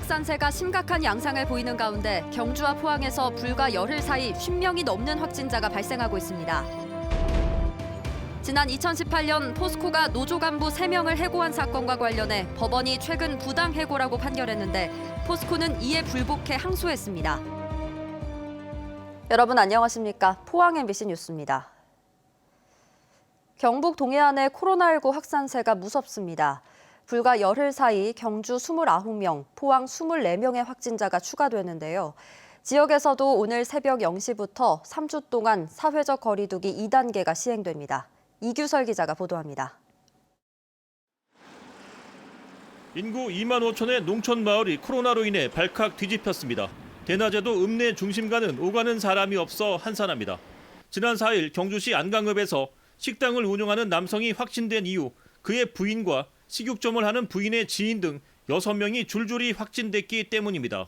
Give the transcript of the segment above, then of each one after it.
확산세가 심각한 양상을 보이는 가운데 경주와 포항에서 불과 열흘 사이 10명이 넘는 확진자가 발생하고 있습니다. 지난 2018년 포스코가 노조 간부 3명을 해고한 사건과 관련해 법원이 최근 부당 해고라고 판결했는데 포스코는 이에 불복해 항소했습니다. 여러분 안녕하십니까? 포항 MBC 뉴스입니다. 경북 동해안의 코로나19 확산세가 무섭습니다. 불과 열흘 사이 경주 29명, 포항 24명의 확진자가 추가됐는데요. 지역에서도 오늘 새벽 0시부터 3주 동안 사회적 거리 두기 2단계가 시행됩니다. 이규설 기자가 보도합니다. 인구 2만 5천의 농촌 마을이 코로나로 인해 발칵 뒤집혔습니다. 대낮에도 읍내 중심가는 오가는 사람이 없어 한산합니다. 지난 4일 경주시 안강읍에서 식당을 운영하는 남성이 확진된 이후 그의 부인과 식육점을 하는 부인의 지인 등 6명이 줄줄이 확진됐기 때문입니다.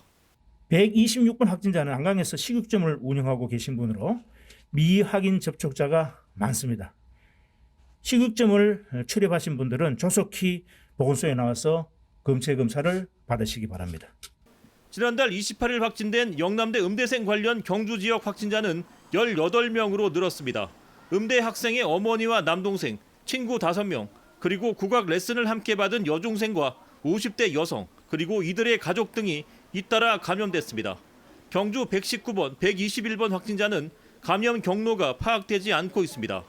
126번 확진자는 안강에서 식육점을 운영하고 계신 분으로 미확인 접촉자가 많습니다. 식육점을 출입하신 분들은 조속히 보건소에 나와서 검체 검사를 받으시기 바랍니다. 지난달 28일 확진된 영남대 음대생 관련 경주 지역 확진자는 18명으로 늘었습니다. 음대 학생의 어머니와 남동생, 친구 5명, 그리고 국악 레슨을 함께 받은 여중생과 50대 여성, 그리고 이들의 가족 등이 잇따라 감염됐습니다. 경주 119번, 121번 확진자는 감염 경로가 파악되지 않고 있습니다.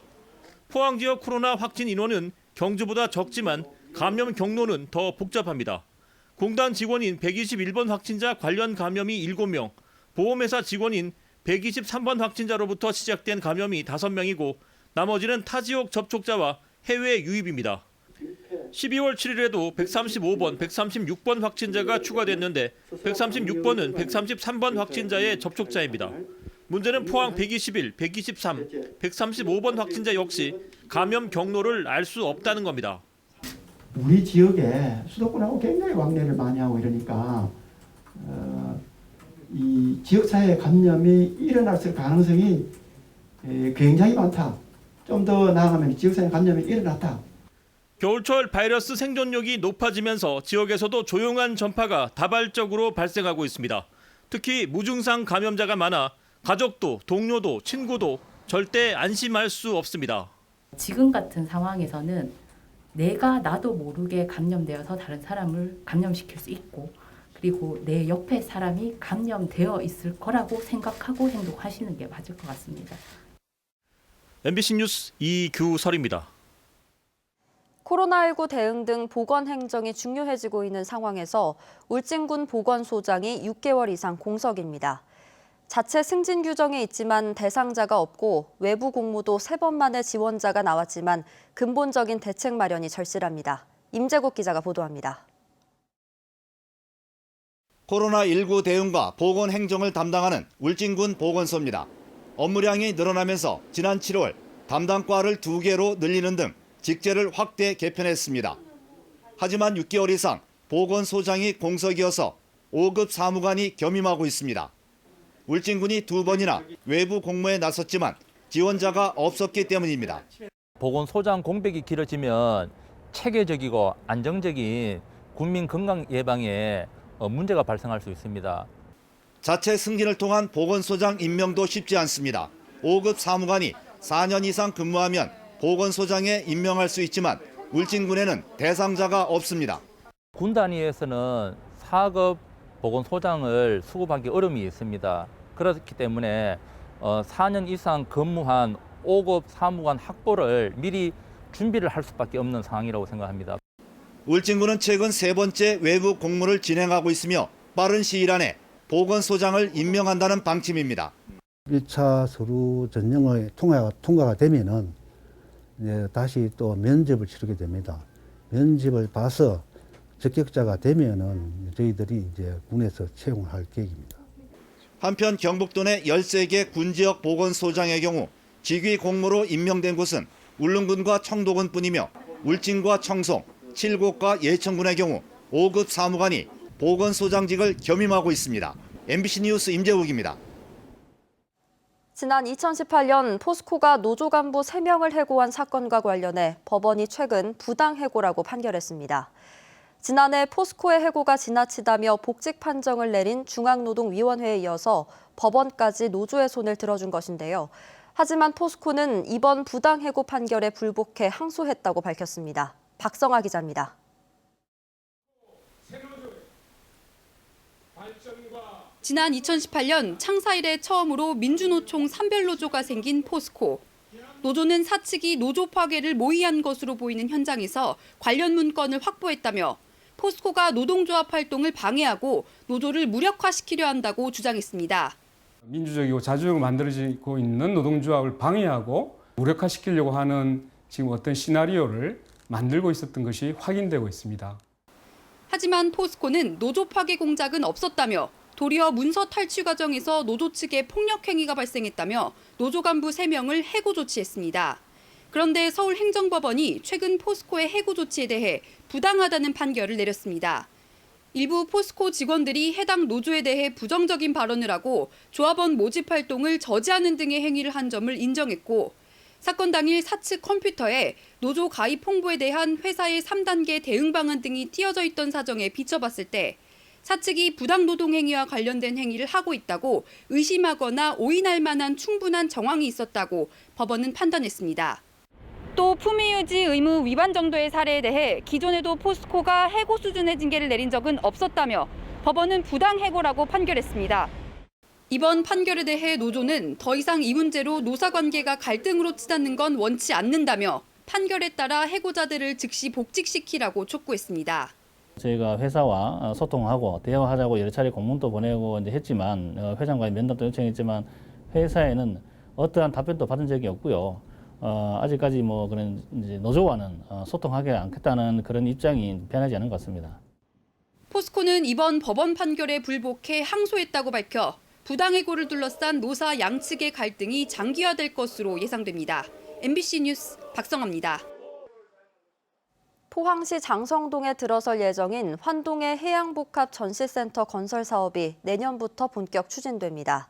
포항 지역 코로나 확진 인원은 경주보다 적지만 감염 경로는 더 복잡합니다. 공단 직원인 121번 확진자 관련 감염이 7명, 보험회사 직원인 123번 확진자로부터 시작된 감염이 5명이고 나머지는 타 지역 접촉자와 해외 유입입니다. 12월 7일에도 135번, 136번 확진자가 추가됐는데 136번은 133번 확진자의 접촉자입니다. 문제는 포항 121, 123, 135번 확진자 역시 감염 경로를 알 수 없다는 겁니다. 우리 지역에 수도권하고 굉장히 왕래를 많이 하고 이러니까 이 지역사회 감염이 일어날 가능성이 굉장히 많다. 좀 더 나아가면 지역사회 감염이 일어났다. 겨울철 바이러스 생존력이 높아지면서 지역에서도 조용한 전파가 다발적으로 발생하고 있습니다. 특히 무증상 감염자가 많아 가족도 동료도 친구도 절대 안심할 수 없습니다. 지금 같은 상황에서는 내가 나도 모르게 감염되어서 다른 사람을 감염시킬 수 있고 그리고 내 옆에 사람이 감염되어 있을 거라고 생각하고 행동하시는 게 맞을 것 같습니다. MBC 뉴스 이규설입니다. 코로나19 대응 등 보건 행정이 중요해지고 있는 상황에서 울진군 보건소장이 6개월 이상 공석입니다. 자체 승진 규정이 있지만 대상자가 없고 외부 공모도 3번 만에 지원자가 나왔지만 근본적인 대책 마련이 절실합니다. 임재국 기자가 보도합니다. 코로나19 대응과 보건 행정을 담당하는 울진군 보건소입니다. 업무량이 늘어나면서 지난 7월 담당과를 2개로 늘리는 등 직제를 확대 개편했습니다. 하지만 6개월 이상 보건소장이 공석이어서 5급 사무관이 겸임하고 있습니다. 울진군이 2번이나 외부 공모에 나섰지만 지원자가 없었기 때문입니다. 보건소장 공백이 길어지면 체계적이고 안정적인 국민 건강 예방에 문제가 발생할 수 있습니다. 자체 승진을 통한 보건소장 임명도 쉽지 않습니다. 5급 사무관이 4년 이상 근무하면 보건소장에 임명할 수 있지만 울진군에는 대상자가 없습니다. 군 단위에서는 4급 보건소장을 수급하기 어려움이 있습니다. 그렇기 때문에 4년 이상 근무한 5급 사무관 확보를 미리 준비를 할 수밖에 없는 상황이라고 생각합니다. 울진군은 최근 3번째 외부 공모를 진행하고 있으며 빠른 시일 안에 보건소장을 임명한다는 방침입니다. 1차 서류 전형의 통과가 되면은 이제 다시 또 면접을 치르게 됩니다. 면접을 봐서 적격자가 되면은 저희들이 이제 군에서 채용을 할 계획입니다. 한편 경북도 내 13개 군지역 보건소장의 경우 직위 공모로 임명된 곳은 울릉군과 청도군뿐이며 울진과 청송, 칠곡과 예천군의 경우 5급 사무관이 보건소장직을 겸임하고 있습니다. MBC 뉴스 임재욱입니다. 지난 2018년 포스코가 노조 간부 3명을 해고한 사건과 관련해 법원이 최근 부당 해고라고 판결했습니다. 지난해 포스코의 해고가 지나치다며 복직 판정을 내린 중앙노동위원회에 이어서 법원까지 노조의 손을 들어준 것인데요. 하지만 포스코는 이번 부당 해고 판결에 불복해 항소했다고 밝혔습니다. 박성아 기자입니다. 지난 2018년 창사 이래 처음으로 민주노총 산별노조가 생긴 포스코. 노조는 사측이 노조 파괴를 모의한 것으로 보이는 현장에서 관련 문건을 확보했다며 포스코가 노동조합 활동을 방해하고 노조를 무력화시키려 한다고 주장했습니다. 민주적이고 자주적으로 만들어지고 있는 노동조합을 방해하고 무력화시키려고 하는 지금 어떤 시나리오를 만들고 있었던 것이 확인되고 있습니다. 하지만 포스코는 노조 파괴 공작은 없었다며 도리어 문서 탈취 과정에서 노조 측의 폭력 행위가 발생했다며 노조 간부 3명을 해고 조치했습니다. 그런데 서울행정법원이 최근 포스코의 해고 조치에 대해 부당하다는 판결을 내렸습니다. 일부 포스코 직원들이 해당 노조에 대해 부정적인 발언을 하고 조합원 모집 활동을 저지하는 등의 행위를 한 점을 인정했고 사건 당일 사측 컴퓨터에 노조 가입 홍보에 대한 회사의 3단계 대응 방안 등이 띄어져 있던 사정에 비춰봤을 때 사측이 부당 노동 행위와 관련된 행위를 하고 있다고 의심하거나 오인할 만한 충분한 정황이 있었다고 법원은 판단했습니다. 또 품위유지 의무 위반 정도의 사례에 대해 기존에도 포스코가 해고 수준의 징계를 내린 적은 없었다며 법원은 부당 해고라고 판결했습니다. 이번 판결에 대해 노조는 더 이상 이 문제로 노사관계가 갈등으로 치닫는 건 원치 않는다며 판결에 따라 해고자들을 즉시 복직시키라고 촉구했습니다. 저희가 회사와 소통하고 대화하자고 여러 차례 공문도 보내고 이제 했지만 회장과의 면담도 요청했지만 회사에는 어떠한 답변도 받은 적이 없고요. 아직까지 뭐 그런 이제 노조와는 소통하지 않겠다는 그런 입장이 변하지 않은 것 같습니다. 포스코는 이번 법원 판결에 불복해 항소했다고 밝혀 부당해고를 둘러싼 노사 양측의 갈등이 장기화될 것으로 예상됩니다. MBC 뉴스 박성아입니다. 포항시 장성동에 들어설 예정인 환동의 해양복합 전시센터 건설 사업이 내년부터 본격 추진됩니다.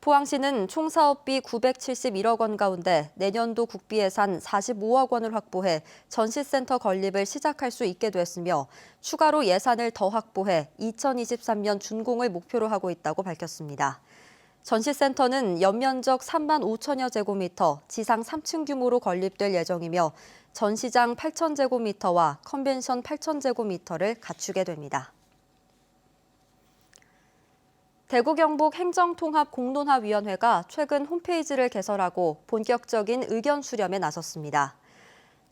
포항시는 총 사업비 971억 원 가운데 내년도 국비 예산 45억 원을 확보해 전시센터 건립을 시작할 수 있게 됐으며 추가로 예산을 더 확보해 2023년 준공을 목표로 하고 있다고 밝혔습니다. 전시센터는 연면적 3만 5천여 제곱미터, 지상 3층 규모로 건립될 예정이며 전시장 8,000제곱미터와 컨벤션 8,000제곱미터를 갖추게 됩니다. 대구 경북 행정통합공론화위원회가 최근 홈페이지를 개설하고 본격적인 의견 수렴에 나섰습니다.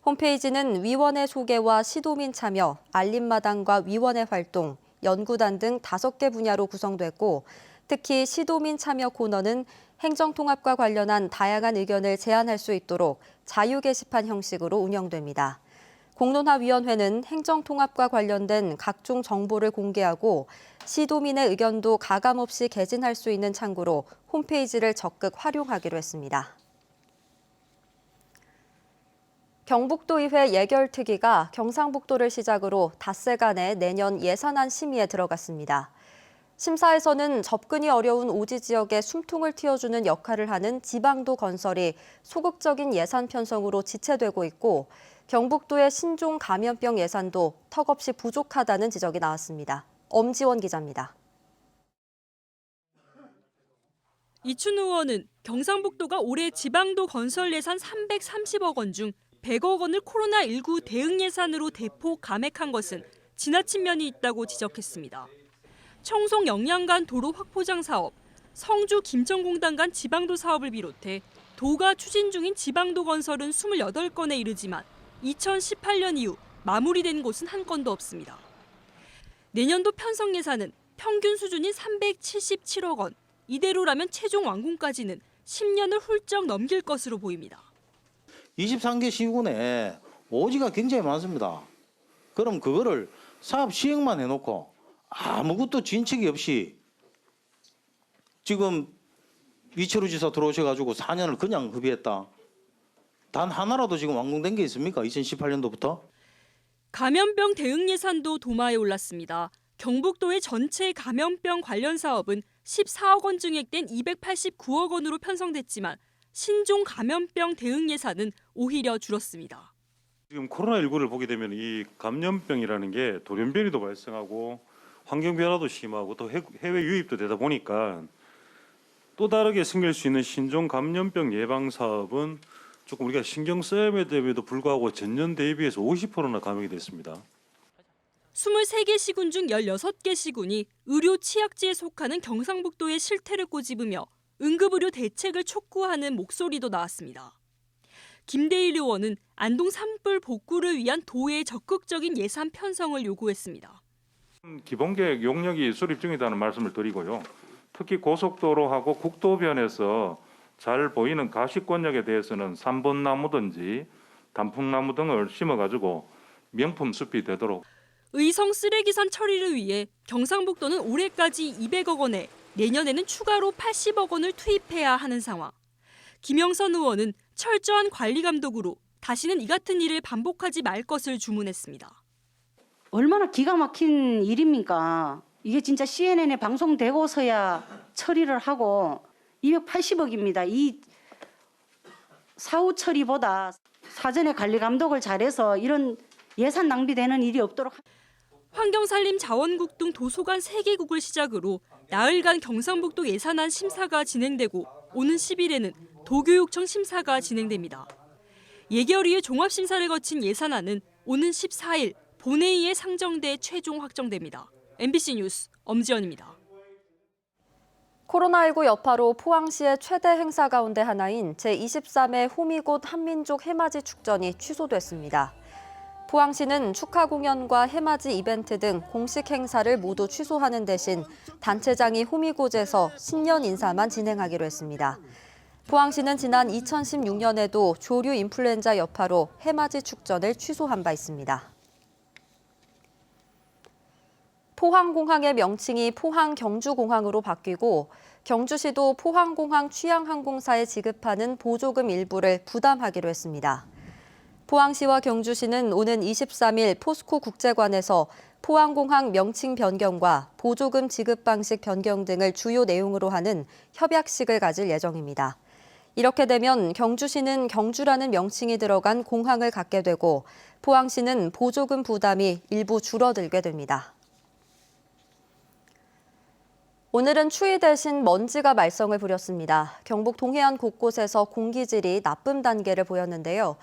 홈페이지는 위원회 소개와 시도민 참여, 알림마당과 위원회 활동, 연구단 등 5개 분야로 구성됐고 특히 시도민 참여 코너는 행정통합과 관련한 다양한 의견을 제안할 수 있도록 자유 게시판 형식으로 운영됩니다. 공론화위원회는 행정통합과 관련된 각종 정보를 공개하고 시도민의 의견도 가감없이 개진할 수 있는 창구로 홈페이지를 적극 활용하기로 했습니다. 경북도의회 예결특위가 경상북도를 시작으로 닷새간의 내년 예산안 심의에 들어갔습니다. 심사에서는 접근이 어려운 오지 지역에 숨통을 틔워주는 역할을 하는 지방도 건설이 소극적인 예산 편성으로 지체되고 있고 경북도의 신종 감염병 예산도 턱없이 부족하다는 지적이 나왔습니다. 엄지원 기자입니다. 이춘우 의원은 경상북도가 올해 지방도 건설 예산 330억 원 중 100억 원을 코로나19 대응 예산으로 대폭 감액한 것은 지나친 면이 있다고 지적했습니다. 청송 영양간 도로 확포장 사업, 성주 김천공단 간 지방도 사업을 비롯해 도가 추진 중인 지방도 건설은 28건에 이르지만 2018년 이후 마무리된 곳은 한 건도 없습니다. 내년도 편성 예산은 평균 수준인 377억 원, 이대로라면 최종 완공까지는 10년을 훌쩍 넘길 것으로 보입니다. 23개 시군에 오지가 굉장히 많습니다. 그럼 그거를 사업 시행만 해놓고 아무것도 진척이 없이 지금 이철우 지사 들어오셔가지고 4년을 그냥 허비했다. 단 하나라도 지금 완공된 게 있습니까? 2018년도부터? 감염병 대응 예산도 도마에 올랐습니다. 경북도의 전체 감염병 관련 사업은 14억 원 증액된 289억 원으로 편성됐지만 신종 감염병 대응 예산은 오히려 줄었습니다. 지금 코로나19를 보게 되면 이 감염병이라는 게 돌연변이도 발생하고 환경 변화도 심하고 또 해외 유입도 되다 보니까 또 다르게 생길 수 있는 신종 감염병 예방 사업은 조금 우리가 신경 써야 됨에도 불구하고 전년 대비해서 50%나 감액이 됐습니다. 23개 시군 중 16개 시군이 의료 취약지에 속하는 경상북도의 실태를 꼬집으며 응급의료 대책을 촉구하는 목소리도 나왔습니다. 김대일 의원은 안동 산불 복구를 위한 도의 적극적인 예산 편성을 요구했습니다. 기본계획 용역이 수립 중이라는 말씀을 드리고요. 특히 고속도로하고 국도변에서 잘 보이는 가시권역에 대해서는 3번 나무든지 단풍나무 등을 심어가지고 명품 숲이 되도록. 의성 쓰레기산 처리를 위해 경상북도는 올해까지 200억 원에 내년에는 추가로 80억 원을 투입해야 하는 상황. 김영선 의원은 철저한 관리 감독으로 다시는 이 같은 일을 반복하지 말 것을 주문했습니다. 얼마나 기가 막힌 일입니까? 이게 진짜 CNN에 방송되고서야 처리를 하고 280억입니다. 이 사후 처리보다 사전에 관리 감독을 잘해서 이런 예산 낭비되는 일이 없도록. 환경산림자원국 등 도서관 3개국을 시작으로 나흘간 경상북도 예산안 심사가 진행되고 오는 10일에는 도교육청 심사가 진행됩니다. 예결위의 종합심사를 거친 예산안은 오는 14일 본회의에 상정돼 최종 확정됩니다. MBC 뉴스 엄지연입니다. 코로나19 여파로 포항시의 최대 행사 가운데 하나인 제23회 호미곶 한민족 해맞이 축전이 취소됐습니다. 포항시는 축하 공연과 해맞이 이벤트 등 공식 행사를 모두 취소하는 대신 단체장이 호미곶에서 신년 인사만 진행하기로 했습니다. 포항시는 지난 2016년에도 조류 인플루엔자 여파로 해맞이 축전을 취소한 바 있습니다. 포항공항의 명칭이 포항경주공항으로 바뀌고 경주시도 포항공항 취향항공사에 지급하는 보조금 일부를 부담하기로 했습니다. 포항시와 경주시는 오는 23일 포스코 국제관에서 포항공항 명칭 변경과 보조금 지급 방식 변경 등을 주요 내용으로 하는 협약식을 가질 예정입니다. 이렇게 되면 경주시는 경주라는 명칭이 들어간 공항을 갖게 되고 포항시는 보조금 부담이 일부 줄어들게 됩니다. 오늘은 추위 대신 먼지가 말썽을 부렸습니다. 경북 동해안 곳곳에서 공기질이 나쁨 단계를 보였는데요.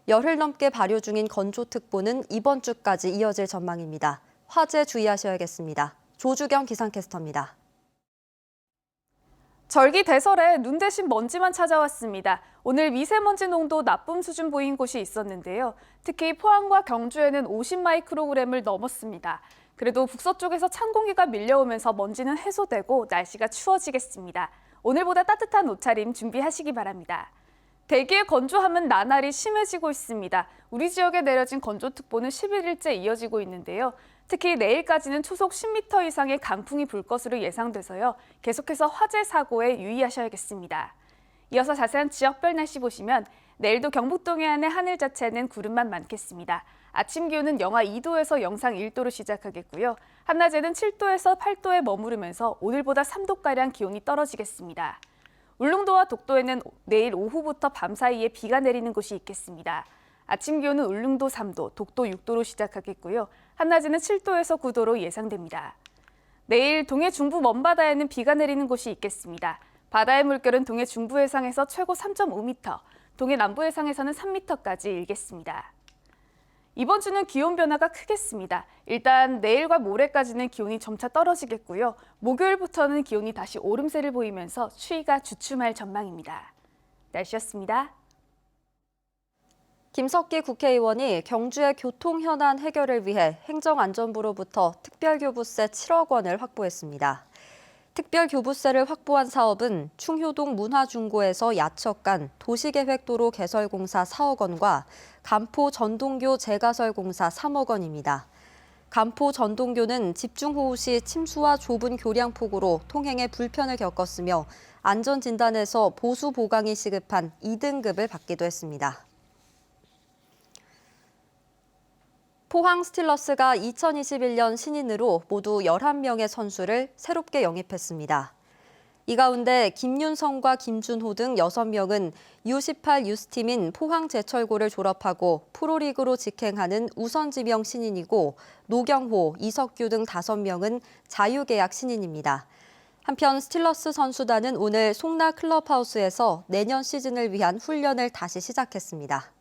열흘 넘게 발효 중인 건조특보는 이번 주까지 이어질 전망입니다. 화재 주의하셔야겠습니다. 조주경 기상캐스터입니다. 절기 대설에 눈 대신 먼지만 찾아왔습니다. 오늘 미세먼지 농도 나쁨 수준 보인 곳이 있었는데요. 특히 포항과 경주에는 50마이크로그램을 넘었습니다. 그래도 북서쪽에서 찬 공기가 밀려오면서 먼지는 해소되고 날씨가 추워지겠습니다. 오늘보다 따뜻한 옷차림 준비하시기 바랍니다. 대기의 건조함은 나날이 심해지고 있습니다. 우리 지역에 내려진 건조특보는 11일째 이어지고 있는데요. 특히 내일까지는 초속 10m 이상의 강풍이 불 것으로 예상돼서요. 계속해서 화재 사고에 유의하셔야겠습니다. 이어서 자세한 지역별 날씨 보시면 내일도 경북 동해안의 하늘 자체는 구름만 많겠습니다. 아침 기온은 영하 2도에서 영상 1도로 시작하겠고요. 한낮에는 7도에서 8도에 머무르면서 오늘보다 3도가량 기온이 떨어지겠습니다. 울릉도와 독도에는 내일 오후부터 밤 사이에 비가 내리는 곳이 있겠습니다. 아침 기온은 울릉도 3도, 독도 6도로 시작하겠고요. 한낮에는 7도에서 9도로 예상됩니다. 내일 동해 중부 먼바다에는 비가 내리는 곳이 있겠습니다. 바다의 물결은 동해 중부 해상에서 최고 3.5m, 동해 남부 해상에서는 3m까지 일겠습니다. 이번 주는 기온 변화가 크겠습니다. 일단 내일과 모레까지는 기온이 점차 떨어지겠고요. 목요일부터는 기온이 다시 오름세를 보이면서 추위가 주춤할 전망입니다. 날씨였습니다. 김석기 국회의원이 경주의 교통 현안 해결을 위해 행정안전부로부터 특별교부세 7억 원을 확보했습니다. 특별교부세를 확보한 사업은 충효동 문화중고에서 야척간 도시계획도로 개설공사 4억 원과 간포 전동교 재가설공사 3억 원입니다. 간포 전동교는 집중호우 시 침수와 좁은 교량폭우로 통행에 불편을 겪었으며 안전진단에서 보수 보강이 시급한 2등급을 받기도 했습니다. 포항 스틸러스가 2021년 신인으로 모두 11명의 선수를 새롭게 영입했습니다. 이 가운데 김윤성과 김준호 등 6명은 U18 유스팀인 포항제철고를 졸업하고 프로리그로 직행하는 우선지명 신인이고 노경호, 이석규 등 5명은 자유계약 신인입니다. 한편 스틸러스 선수단은 오늘 송라 클럽하우스에서 내년 시즌을 위한 훈련을 다시 시작했습니다.